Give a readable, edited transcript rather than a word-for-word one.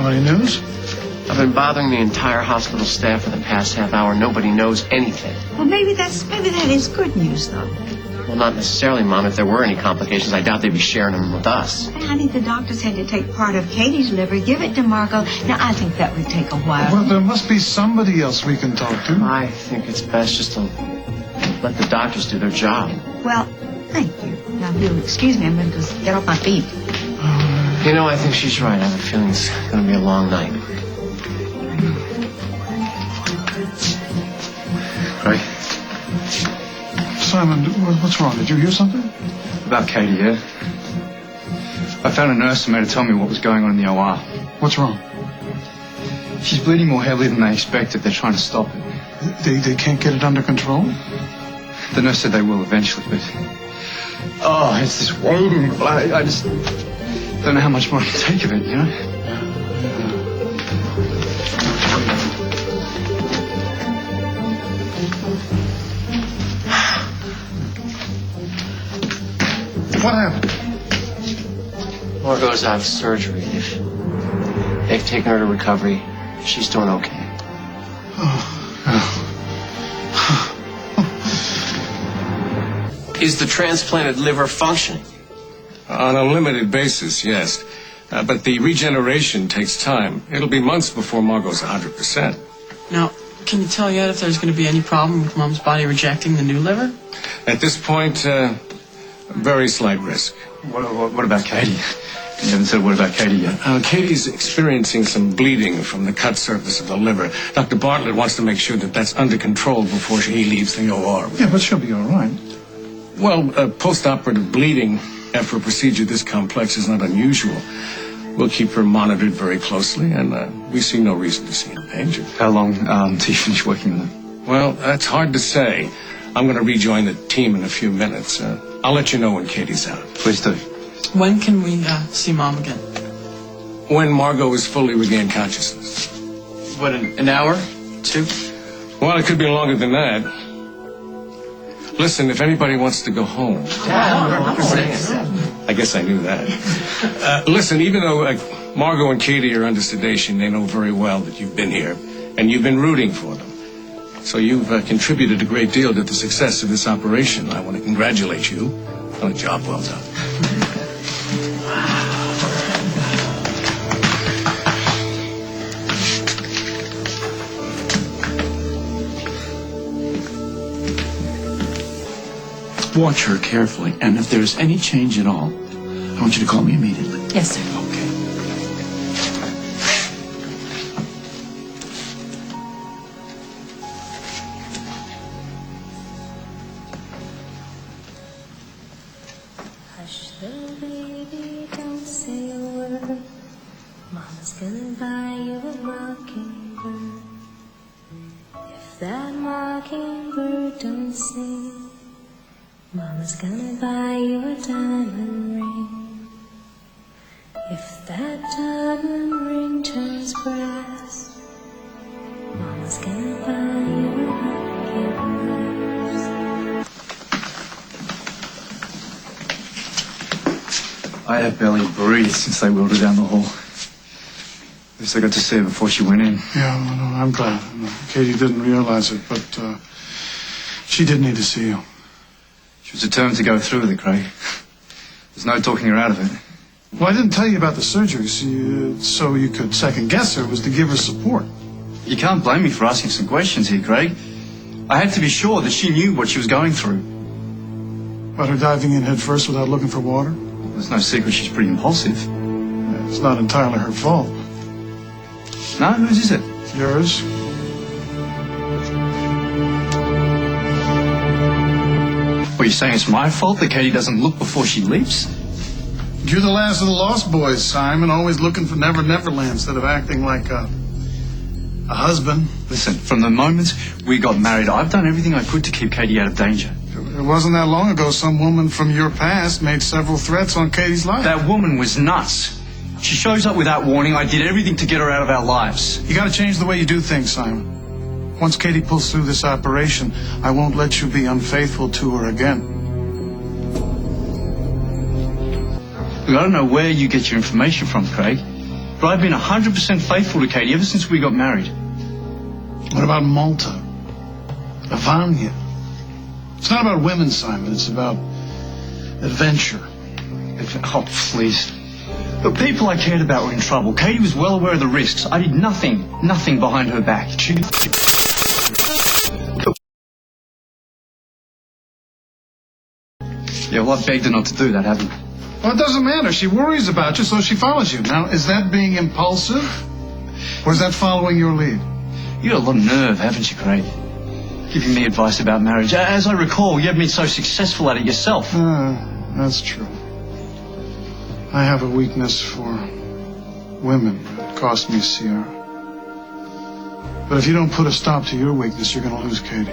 Have any news? I've been bothering the entire hospital staff for the past half hour. Nobody knows anything. Well, maybe that is good news, though. Well, not necessarily, Mom. If there were any complications, I doubt they'd be sharing them with us. Honey, the doctors had to take part of Katie's liver, give it to Margo. Now, I think that would take a while. Well, there must be somebody else we can talk to. I think it's best just to let the doctors do their job. Well, thank you. Now, if you'll excuse me, I'm going to just get off my feet. You know, I think she's right. I have a feeling it's going to be a long night. Right. Simon, what's wrong? Did you hear something? About Katie, yeah? I found a nurse and made her tell me what was going on in the OR. What's wrong? She's bleeding more heavily than they expected. They're trying to stop it. They can't get it under control? The nurse said they will eventually, but... Oh, it's this waiting. I just don't know how much more I can take of it, you know? What happened? Margo's out of surgery. They've taken her to recovery. She's doing okay. Is the transplanted liver functioning? On a limited basis, yes. But the regeneration takes time. It'll be months before Margo's 100%. Now, can you tell yet if there's going to be any problem with Mom's body rejecting the new liver? At this point, very slight risk. What about Katie? You haven't said a word about Katie yet. Katie's experiencing some bleeding from the cut surface of the liver. Dr. Bartlett wants to make sure that that's under control before he leaves the OR. Yeah, but she'll be all right. Well, post-operative bleeding after a procedure this complex is not unusual. We'll keep her monitored very closely, and we see no reason to see any danger. How long till you finish working with her? Well, that's hard to say. I'm going to rejoin the team in a few minutes. I'll let you know when Katie's out. Please do. When can we see Mom again? When Margo is fully regained consciousness. What, an hour? 2? Well, it could be longer than that. Listen, if anybody wants to go home... I guess I knew that. Listen, even though Margo and Katie are under sedation, they know very well that you've been here, and you've been rooting for them. So you've contributed a great deal to the success of this operation. I want to congratulate you on a job well done. Watch her carefully, and if there's any change at all, I want you to call me immediately. Yes, sir. Okay. Hush, little baby, don't say a word. Mama's gonna buy you a mockingbird. If that mockingbird don't sing, Mama's gonna buy you a diamond ring. If that diamond ring turns brass, Mama's gonna buy you a mockingbird. I have barely breathed since they wheeled her down the hall. At least I got to see her before she went in. Yeah, no, I'm glad. No, Katie didn't realize it, but she did need to see you. She was determined to go through with it, Craig. There's no talking her out of it. Well, I didn't tell you about the surgery, so you could second-guess her, was to give her support. You can't blame me for asking some questions here, Craig. I had to be sure that she knew what she was going through. About her diving in head first without looking for water? There's no secret she's pretty impulsive. It's not entirely her fault. No? Whose is it? Yours. What, you're saying it's my fault that Katie doesn't look before she leaps? You're the last of the Lost Boys, Simon, always looking for Never Neverland instead of acting like a husband. Listen, from the moment we got married, I've done everything I could to keep Katie out of danger. It wasn't that long ago some woman from your past made several threats on Katie's life. That woman was nuts. She shows up without warning. I did everything to get her out of our lives. You gotta change the way you do things, Simon. Once Katie pulls through this operation, I won't let you be unfaithful to her again. Look, I don't know where you get your information from, Craig, But I've been 100% faithful to Katie ever since we got married. What about Malta? Vanya? It's not about women, Simon. It's about adventure. Oh, please. The people I cared about were in trouble. Katie was well aware of the risks. I did nothing behind her back. Yeah, well, I've begged her not to do that, haven't I? Well, it doesn't matter. She worries about you, so she follows you. Now, is that being impulsive? Or is that following your lead? You got a lot of nerve, haven't you, Craig? Giving me advice about marriage. As I recall, you have been so successful at it yourself. That's true. I have a weakness for women. It cost me Sierra. But if you don't put a stop to your weakness, you're going to lose Katie.